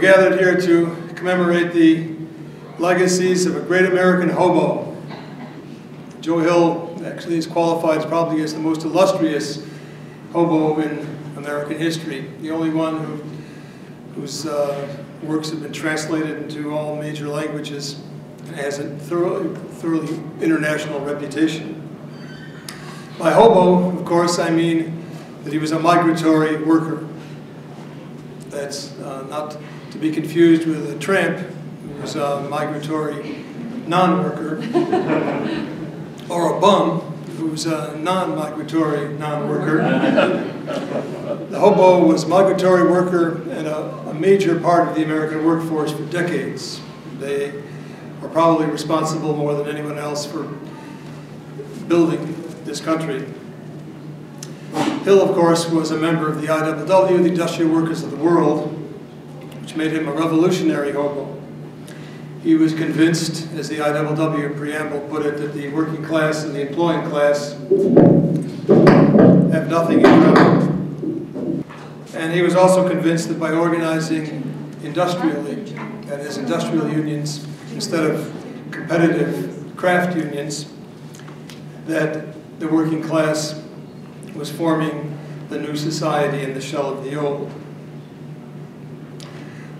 gathered here to commemorate the legacies of a great American hobo. Joe Hill actually is qualified probably as the most illustrious hobo in American history, the only one whose works have been translated into all major languages and has a thoroughly international reputation. By hobo, of course, I mean that he was a migratory worker. That's not to be confused with a tramp who was a migratory non-worker, or a bum who's a non-migratory non-worker. The hobo was a migratory worker and a major part of the American workforce for decades. They are probably responsible more than anyone else for building this country. Hill, of course, was a member of the IWW, the Industrial Workers of the World, which made him a revolutionary hobo. He was convinced, as the IWW preamble put it, that the working class and the employing class have nothing in common. And he was also convinced that by organizing industrially, that is, industrial unions, instead of competitive craft unions, that the working class was forming the new society in the shell of the old.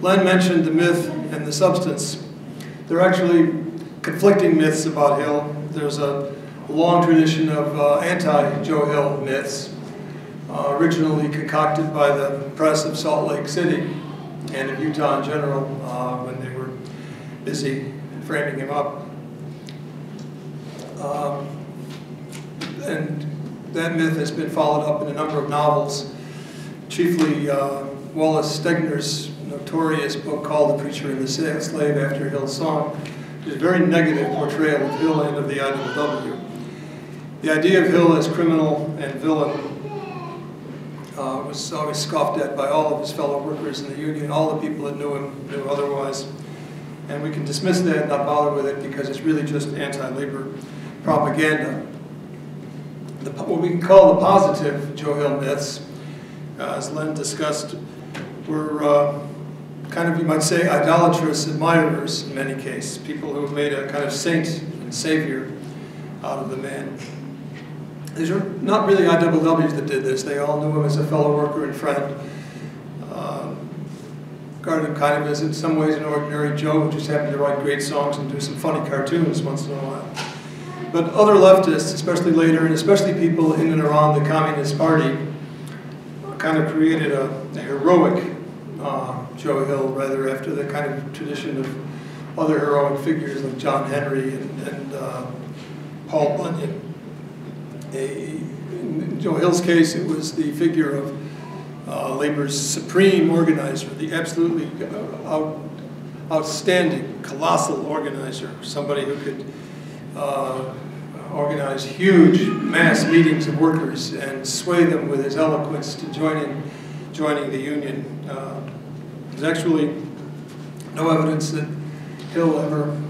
Len mentioned the myth and the substance. There are actually conflicting myths about Hill. There's a long tradition of anti-Joe Hill myths, originally concocted by the press of Salt Lake City and of Utah in general when they were busy framing him up. And that myth has been followed up in a number of novels, chiefly Wallace Stegner's notorious book called The Preacher and the Slave after Hill's song, which is a very negative portrayal of Hill and of the IWW. The idea of Hill as criminal and villain was always scoffed at by all of his fellow workers in the union. All the people that knew him knew otherwise. And we can dismiss that and not bother with it because it's really just anti-labor propaganda. What we can call the positive Joe Hill myths, as Len discussed, were kind of, you might say, idolatrous admirers in many cases, people who made a kind of saint and savior out of the man. These are not really IWWs that did this. They all knew him as a fellow worker and friend. Regarded him kind of as, in some ways, an ordinary Joe who just happened to write great songs and do some funny cartoons once in a while. But other leftists, especially later, and especially people in and around the Communist Party, kind of created a heroic Joe Hill, rather, after the kind of tradition of other heroic figures like John Henry and Paul Bunyan. In Joe Hill's case, it was the figure of labor's supreme organizer, the absolutely outstanding, colossal organizer, somebody who could organize huge mass meetings of workers and sway them with his eloquence to joining the union. There's actually no evidence that Hill ever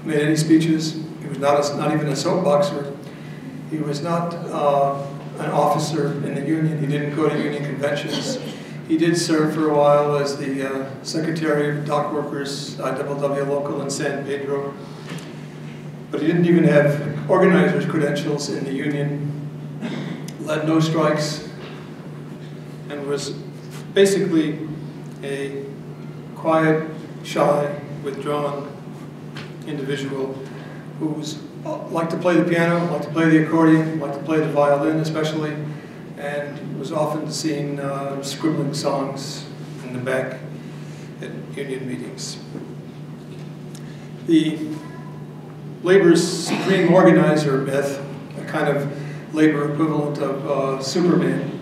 made any speeches. He was not even a soapboxer. He was not an officer in the union. He didn't go to union conventions. He did serve for a while as the secretary of dock workers, IWW local in San Pedro. But he didn't even have organizer's credentials in the union, led no strikes, and was basically a quiet, shy, withdrawn individual who liked to play the piano, liked to play the accordion, liked to play the violin especially, and was often seen scribbling songs in the back at union meetings. The labor's supreme organizer myth, a kind of labor equivalent of Superman,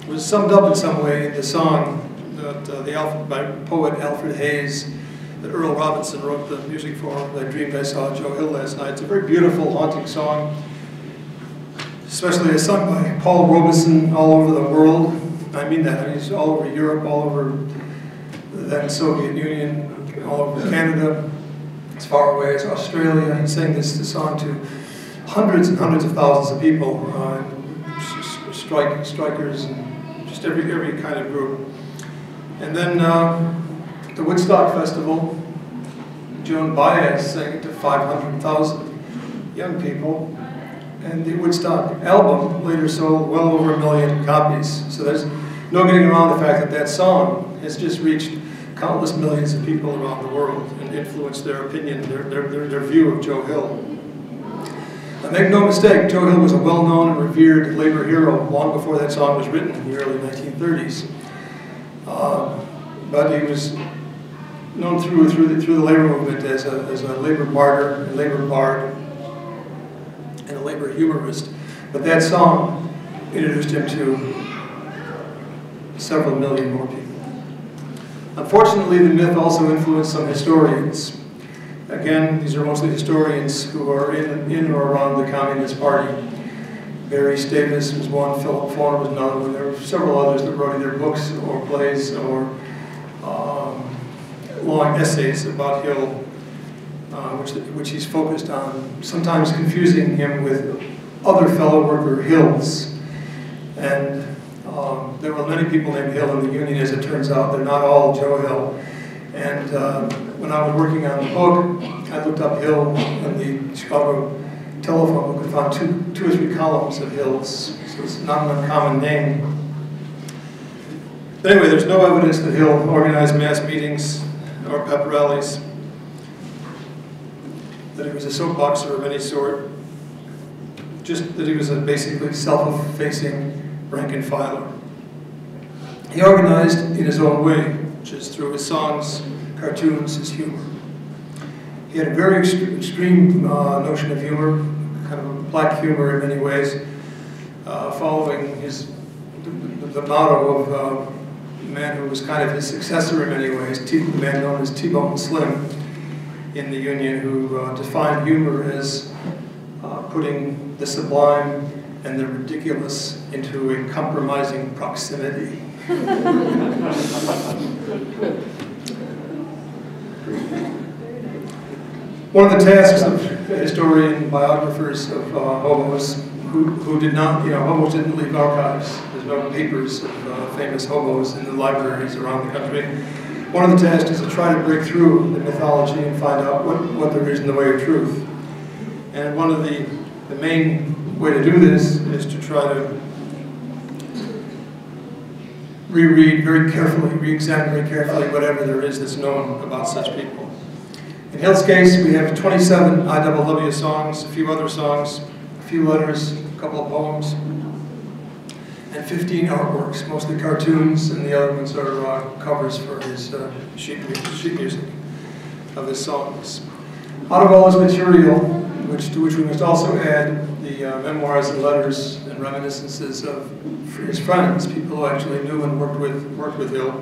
was summed up in some way in the song that by poet Alfred Hayes that Earl Robinson wrote the music for. I dreamed I saw Joe Hill last night. It's a very beautiful, haunting song, especially as sung by Paul Robeson all over the world. I mean that. I mean, he's all over Europe, all over the then Soviet Union, all over Canada, as far away as Australia. He sang this song to hundreds and hundreds of thousands of people, strikers, and just every kind of group. And then the Woodstock Festival, Joan Baez sang it to 500,000 young people. And the Woodstock album later sold well over 1 million copies. So there's no getting around the fact that that song has just reached countless millions of people around the world and influenced their opinion, their view of Joe Hill. Now, make no mistake, Joe Hill was a well-known and revered labor hero long before that song was written in the early 1930s. But he was known through the labor movement as a labor martyr, a labor bard, and a labor humorist. But that song introduced him to several million more people. Unfortunately, the myth also influenced some historians. Again, these are mostly historians who are in or around the Communist Party. Barry Stavis was one, Philip Fawn was another one. There were several others that wrote either books or plays or long essays about Hill, which he's focused on, sometimes confusing him with other fellow worker Hills. And there were many people named Hill in the Union, as it turns out. They're not all Joe Hill. And when I was working on the book, I looked up Hill in the Chicago telephone book and found two or three columns of Hills. So it's not an uncommon name. But anyway, there's no evidence that Hill organized mass meetings or pep rallies, that he was a soapboxer of any sort, just that he was a basically self-effacing rank and filer. He organized in his own way, which is through his songs, cartoons, his humor. He had a very extreme notion of humor, kind of a black humor in many ways, following the motto of a man who was kind of his successor in many ways, the man known as T-Bone Slim in the Union, who defined humor as putting the sublime and the ridiculous into a compromising proximity. One of the tasks of historian biographers of hobos who did not, hobos didn't leave archives. There's no papers of famous hobos in the libraries around the country. One of the tasks is to try to break through the mythology and find out what there is in the way of truth. And one of the main way to do this is to try to reread very carefully, re-examine very carefully whatever there is that's known about such people. In Hill's case, we have 27 IWW songs, a few other songs, a few letters, a couple of poems, and 15 artworks, mostly cartoons, and the other ones are covers for his sheet music of his songs. Out of all this material, to which we must also add the memoirs and letters and reminiscences of his friends, people who actually knew and worked with Hill,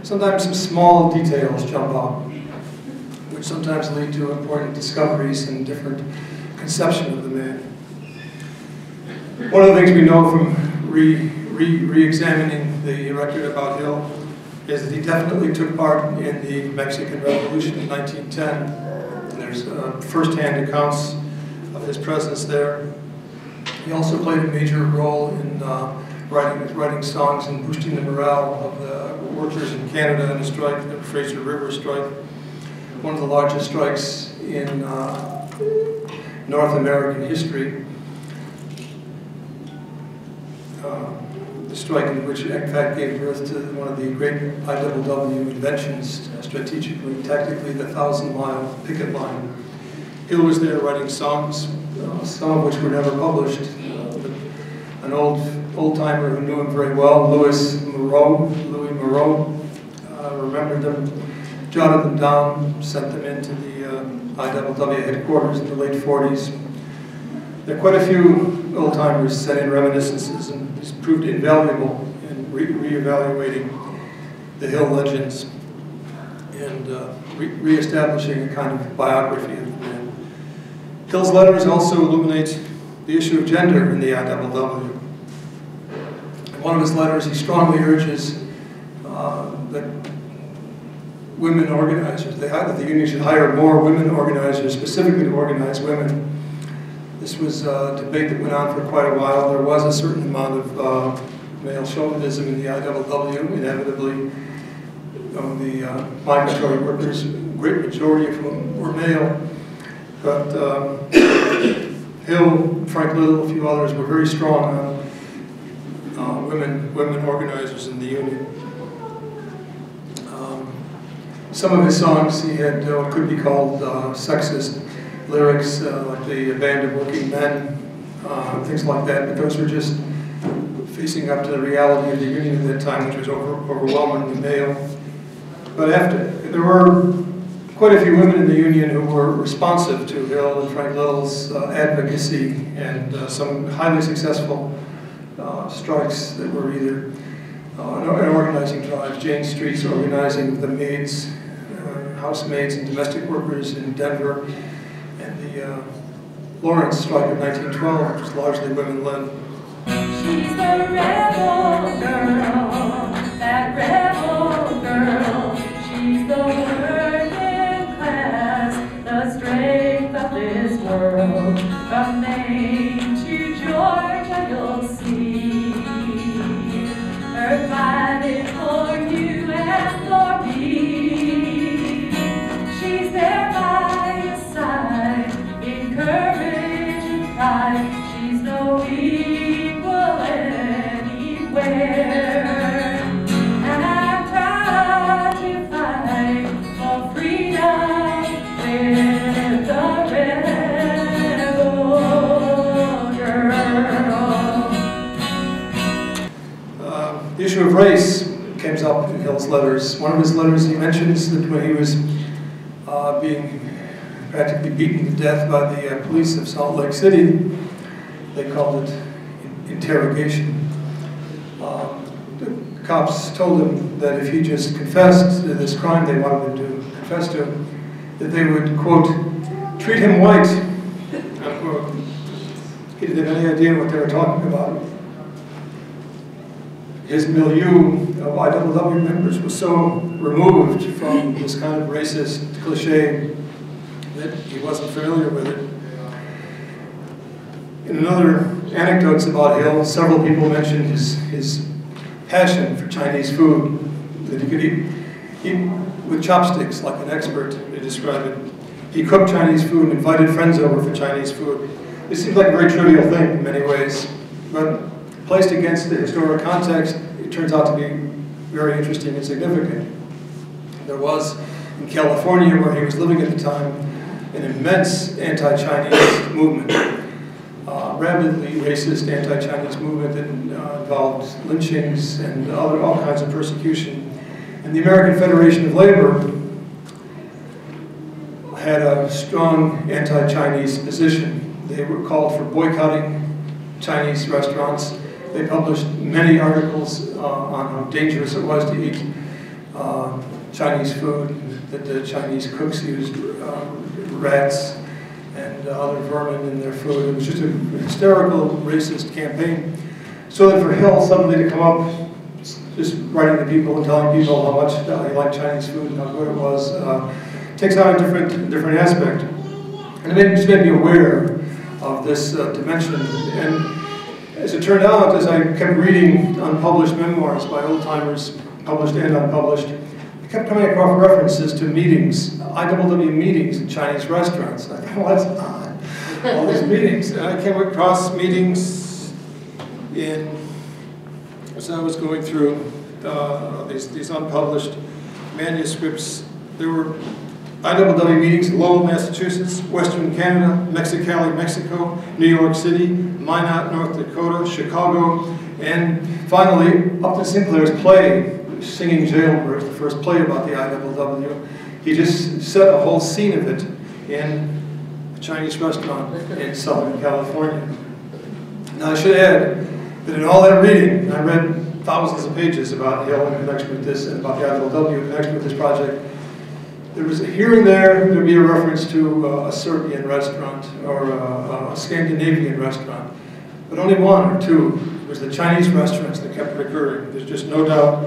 sometimes some small details jump out, which sometimes lead to important discoveries and different conception of the man. One of the things we know from re-examining the record about Hill is that he definitely took part in the Mexican Revolution in 1910. And there's first-hand accounts of his presence there. He also played a major role in writing songs and boosting the morale of the workers in Canada in the strike, the Fraser River strike, one of the largest strikes in North American history. The strike in which, in fact, gave birth to one of the great IWW inventions, strategically, tactically, the 1,000-mile picket line. Hill was there writing songs, some of which were never published. An old-timer who knew him very well, Louis Moreau, remembered them, jotted them down, sent them into the IWW headquarters in the late 40s. There are quite a few old-timers sent in reminiscences, and it's proved invaluable in re-evaluating the Hill legends and re-establishing a kind of biography of the man. Hill's letters also illuminate the issue of gender in the IWW. In one of his letters, he strongly urges that women organizers, that the union should hire more women organizers, specifically to organize women. This was a debate that went on for quite a while. There was a certain amount of male chauvinism in the IWW, inevitably. migratory workers, a great majority of whom were male. But Hill, Frank Little, a few others were very strong on women organizers in the Union. Some of his songs, he had what could be called sexist lyrics, like the Band of Working Men, things like that, but those were just facing up to the reality of the Union at that time, which was overwhelmingly male. But there were quite a few women in the Union who were responsive to Hill and Frank Little's advocacy, and some highly successful strikes that were either organizing drives. Jane Street's organizing of the maids, housemaids and domestic workers in Denver, and the Lawrence strike of 1912, which was largely women-led. She's the rebel girl, that rebel girl. She's the working class, the strength of this world. From Maine to Georgia, you'll see her fighting for you and for me. She's there by your side, in courage and pride. She's no equal anywhere, and I'm proud to fight for freedom with the rebel girl. The issue of race comes up in Hill's letters. One of his letters, he mentions that when he was being practically beaten to death by the police of Salt Lake City, they called it interrogation. The cops told him that if he just confessed to this crime they wanted him to confess to, that they would, quote, treat him white, unquote. He didn't have any idea what they were talking about. His milieu of IWW members was so removed from this kind of racist cliche that he wasn't familiar with it. In another anecdotes about Hill, several people mentioned his passion for Chinese food, that he could eat with chopsticks like an expert, they describe it. He cooked Chinese food and invited friends over for Chinese food. It seems like a very trivial thing in many ways, but placed against the historic context, it turns out to be very interesting and significant. There was, in California, where he was living at the time, an immense anti-Chinese movement, rabidly racist anti-Chinese movement that involved lynchings and all kinds of persecution. And the American Federation of Labor had a strong anti-Chinese position. They were called for boycotting Chinese restaurants. They published many articles on how dangerous it was to eat Chinese food, that the Chinese cooks used rats and other vermin in their food. It was just a hysterical, racist campaign. So that for Hill suddenly to come up, just writing to people and telling people how much he liked Chinese food and how good it was, takes on a different aspect. And it just made me aware of this dimension. And as it turned out, as I kept reading unpublished memoirs by old-timers, published and unpublished, I kept coming across references to meetings, IWW meetings in Chinese restaurants. I thought, well, that's odd, all these meetings. And I came across meetings as I was going through these unpublished manuscripts. There were IWW meetings in Lowell, Massachusetts, Western Canada, Mexicali, Mexico, New York City, Minot, North Dakota, Chicago, and finally, Upton Sinclair's play, Singing Jailbirds, the first play about the IWW. He just set a whole scene of it in a Chinese restaurant in Southern California. Now I should add that in all that reading, I read thousands of pages about Hill in connection with this and about the IWW in connection with this project. There was here and there would be a reference to a Serbian restaurant or a Scandinavian restaurant, but only one or two. It was the Chinese restaurants that kept recurring. There's just no doubt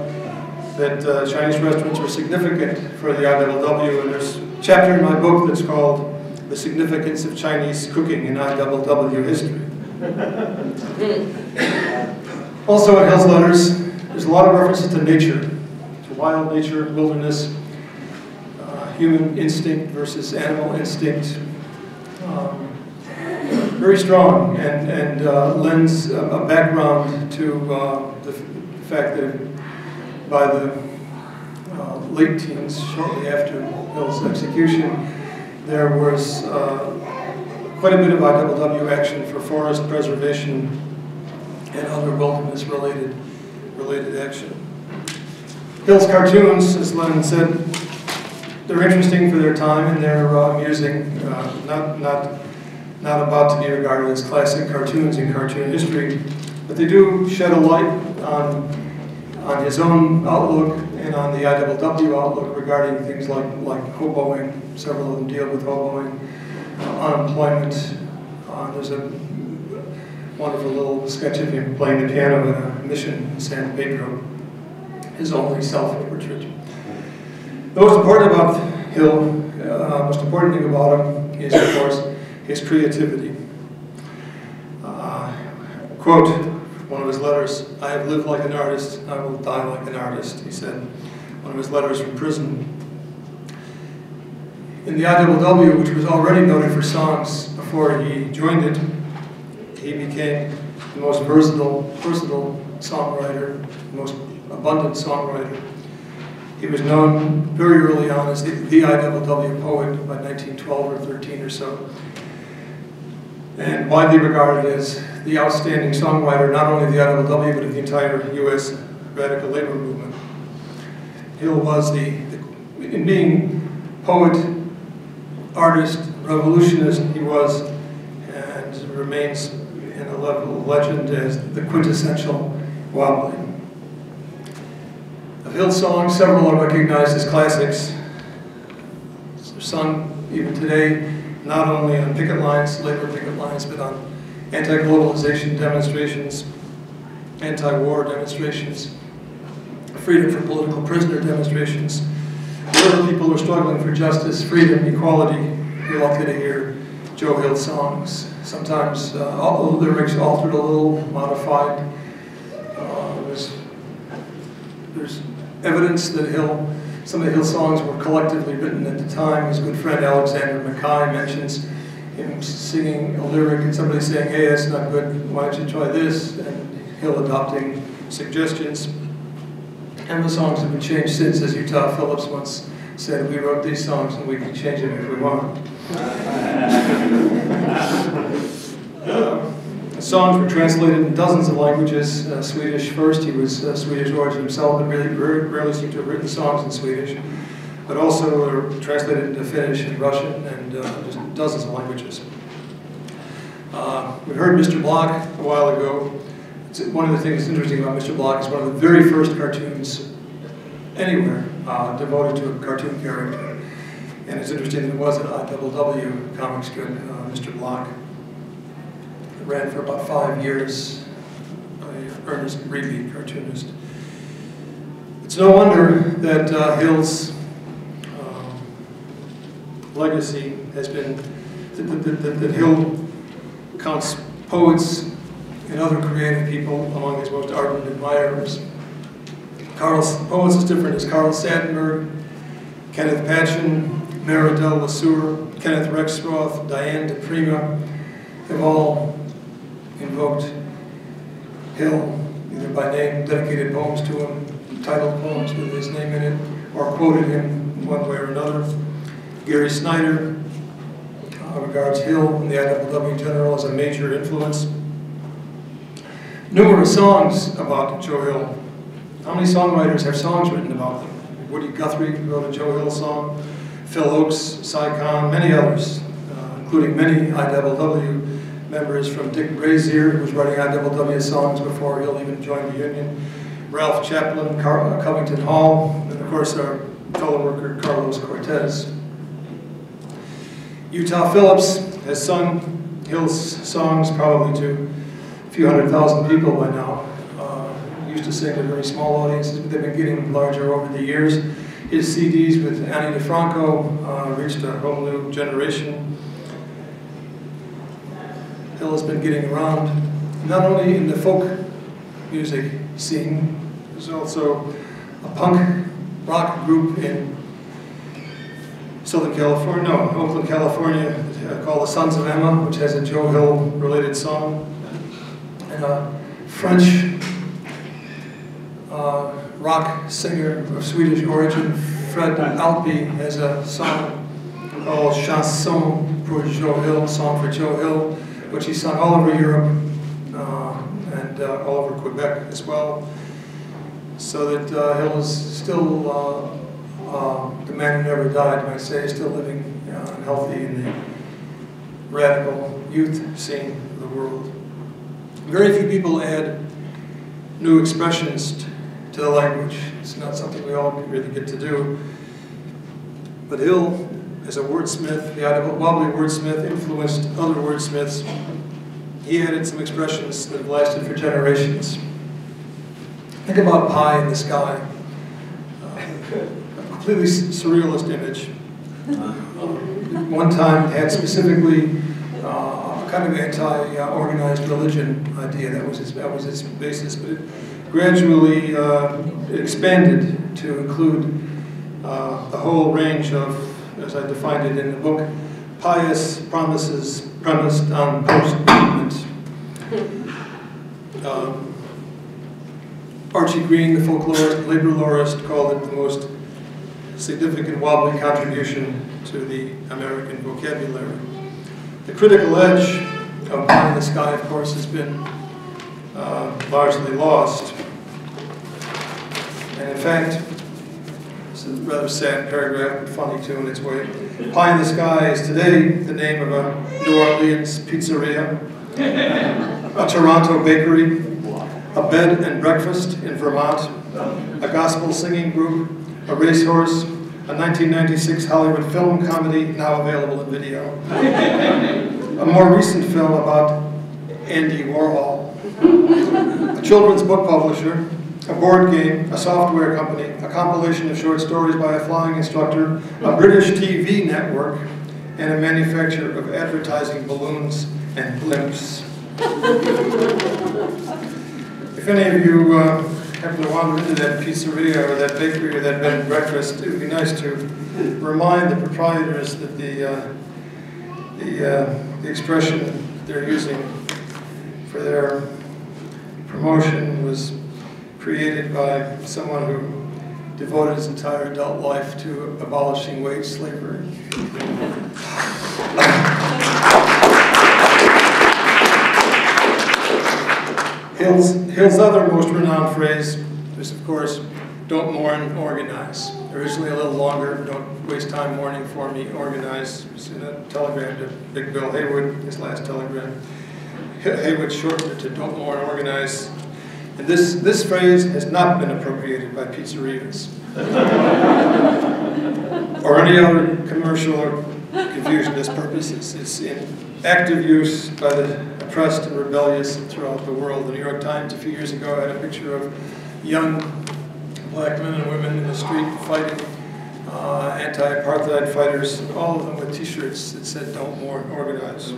that Chinese restaurants were significant for the IWW, and there's a chapter in my book that's called The Significance of Chinese Cooking in IWW History. Also in Hill's letters, there's a lot of references to nature, to wild nature, wilderness, human instinct versus animal instinct. Very strong and lends a background to the fact that by the late teens, shortly after Hill's execution, there was quite a bit of IWW action for forest preservation and other wilderness-related action. Hill's cartoons, as Lennon said, they're interesting for their time and they're amusing, not about to be regarded as classic cartoons in cartoon history, but they do shed a light on his own outlook and on the IWW outlook regarding things like hoboing. Several of them deal with hoboing, unemployment. There's a wonderful little sketch of him playing the piano at a mission in San Pedro, his only self-portrait. The most important about Hill, most important thing about him is, of course, his creativity. Quote, one of his letters, "I have lived like an artist, I will die like an artist," he said. One of his letters from prison. In the IWW, which was already noted for songs before he joined it, he became the most versatile songwriter, the most abundant songwriter. He was known very early on as the IWW poet by 1912 or 13 or so, and widely regarded as the outstanding songwriter, not only of the IWW, but of the entire U.S. radical labor movement. Hill was in being poet, artist, revolutionist, he was, and remains in a level of legend as the quintessential wobbly. Of Hill's songs, several are recognized as classics. They're sung even today, not only on picket lines, labor picket lines, but on anti-globalization demonstrations, anti-war demonstrations, freedom for political prisoner demonstrations. Wherever people are struggling for justice, freedom, equality, you're likely to hear Joe Hill songs. Sometimes all the lyrics altered a little, modified. There's evidence that some of Hill's songs were collectively written at the time. His good friend Alexander Mackay mentions him singing a lyric and somebody saying, "Hey, that's not good, why don't you try this?" And Hill adopting suggestions. And the songs have been changed since, as Utah Phillips once said, "We wrote these songs and we can change them if we want." The songs were translated in dozens of languages. Swedish first, he was Swedish origin himself, but really rarely seemed to have written songs in Swedish. But also translated into Finnish and Russian and just dozens of languages. We heard Mr. Block a while ago. One of the things that's interesting about Mr. Block is one of the very first cartoons anywhere devoted to a cartoon character. And it's interesting that it was an IWW comic strip, Mr. Block. It ran for about 5 years by Ernest Reedy, cartoonist. It's no wonder that Hill's legacy has been, that Hill counts poets and other creative people among his most ardent admirers. Poets as different as Carl Sandburg, Kenneth Patchen, Meridel Lesueur, Kenneth Rexroth, Diane de Prima have all invoked Hill, either by name, dedicated poems to him, titled poems with his name in it, or quoted him one way or another. Gary Snyder regards Hill and the IWW in general as a major influence. Numerous songs about Joe Hill. How many songwriters have songs written about them? Woody Guthrie wrote a Joe Hill song, Phil Oakes, Cy Khan, many others, including many IWW members, from Dick Brazier, who was writing IWW songs before Hill even joined the Union, Ralph Chaplin, Covington Hall, and of course our fellow worker Carlos Cortez. Utah Phillips has sung Hill's songs probably to a few 100,000 people by now. Used to sing to very small audiences, but they've been getting larger over the years. His CDs with Annie DeFranco reached a whole new generation. Hill has been getting around, not only in the folk music scene, there's also a punk rock group in Oakland, California, called the Sons of Emma, which has a Joe Hill related song. And a French rock singer of Swedish origin, Fred Alpi, has a song called Chanson pour Joe Hill, Song for Joe Hill, which he sung all over Europe and all over Quebec as well. So that Hill is still the man who never died, you might say, still living and healthy in the radical youth scene of the world. Very few people add new expressions to the language. It's not something we all really get to do. But Hill, as a wordsmith, the wobbly wordsmith, influenced other wordsmiths. He added some expressions that have lasted for generations. Think about pie in the sky. A completely surrealist image. One time had specifically kind of anti-organized religion idea. That was its basis, but it gradually expanded to include the whole range of, as I defined it in the book, pious promises premised on post-movement. Archie Green, the folklorist, labor lorist, called it the most significant wobbly contribution to the American vocabulary. The critical edge of Pie in the Sky, of course, has been largely lost. And in fact, it's a rather sad paragraph, but funny too in its way. Pie in the Sky is today the name of a New Orleans pizzeria, a Toronto bakery, a bed and breakfast in Vermont, a gospel singing group, a racehorse, a 1996 Hollywood film comedy now available in video, a more recent film about Andy Warhol, a children's book publisher, a board game, a software company, a compilation of short stories by a flying instructor, a British TV network, and a manufacturer of advertising balloons and blimps. If any of you happen to wander into that pizzeria or that bakery or that bed and breakfast, it would be nice to remind the proprietors that the expression they're using for their promotion was created by someone who devoted his entire adult life to abolishing wage slavery. Hill's other most renowned phrase is, of course, don't mourn, organize. Originally a little longer, don't waste time mourning for me, organize. It's in a telegram to Big Bill Haywood, his last telegram. Haywood shortened it to don't mourn, organize. And this phrase has not been appropriated by pizzerias or any other commercial or confusionist purposes. It's in active use by the oppressed and rebellious throughout the world. The New York Times a few years ago had a picture of young black men and women in the street fighting anti-apartheid fighters, all of them with t-shirts that said don't mourn, organize.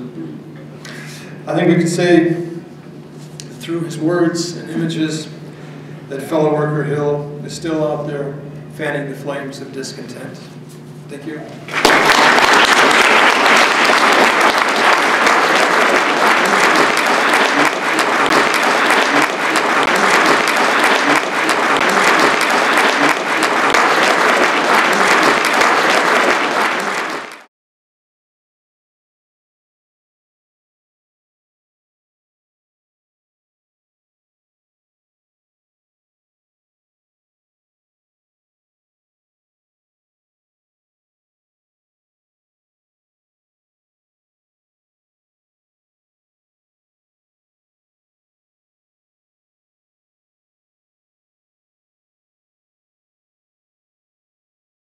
I think we could say through his words and images that fellow worker Hill is still out there fanning the flames of discontent. Thank you.